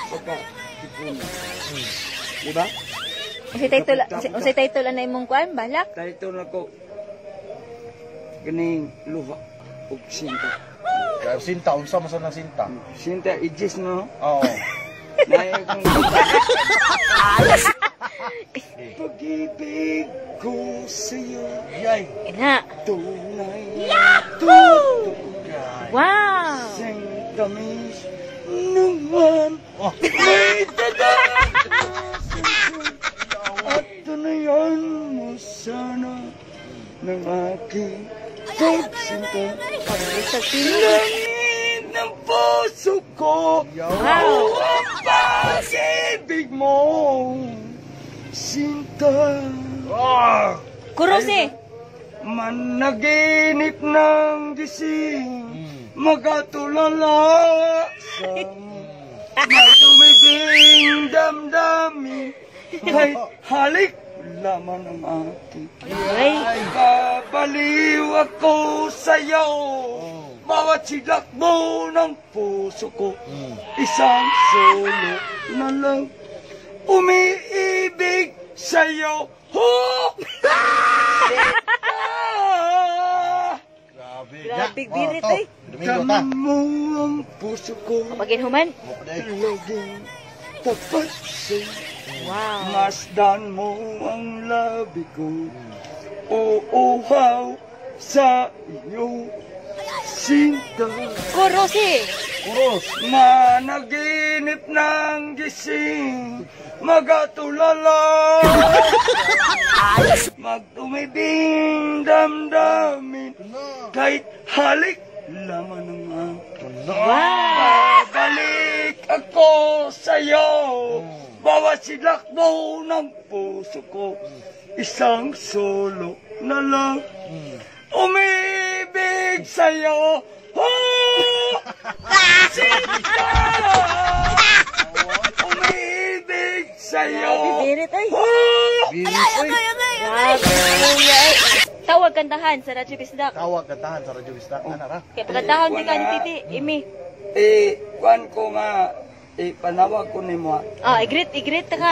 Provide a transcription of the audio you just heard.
pagka-ipon. Diba? Usay title na imong kuan, balak? Title na ko, ganing luha o sinta. Kaya sinta, unsa man sa nang sinta? Sinta, ijis no? Oo. Naya kong pag-ibig ko sa'yo. Yay! Ina. Tunay. Yahoo! Wow! Sing tamis naman. May at tunayan mo sana ng aking pagsinta. Langit ng puso ko. Wow! Ang pag-ibig mo, sinta. Kurose! Managinip ng gising, magatulala sa madumibing damdamin, kahit halik laman ang aking. Ay! Babaliw ako sa'yo, bawat silak mo ng puso ko, isang solo na lang umiibig sa'yo. Grabe, birit eh. Dama mo ang puso ko, Pagin human? laging tapat sa'yo. Wow! Masdan mo ang labi ko, uuhaw sa iyo, sinta. Kurose! Puros! Managinip ng gising, magatulala, magtumibing damdamin, kahit halik laman ng aking. Wow! Babalik ako sa'yo, bawat silakbo ng puso ko, isang solo na lang umibig sa'yo. Sinta! Umibig sa'yo. Grabe, birit eh. Bilis oy! Grabe, kuya eh. Tawag kantahan sa Radyo Bisdak. Tawag kantahan sa Radyo Bisdak. Ano ra? Kaya pagkantahon di ka ni Titi, Imi. Kuan ko nga, panawag ko ni mo. Igrit ta ka.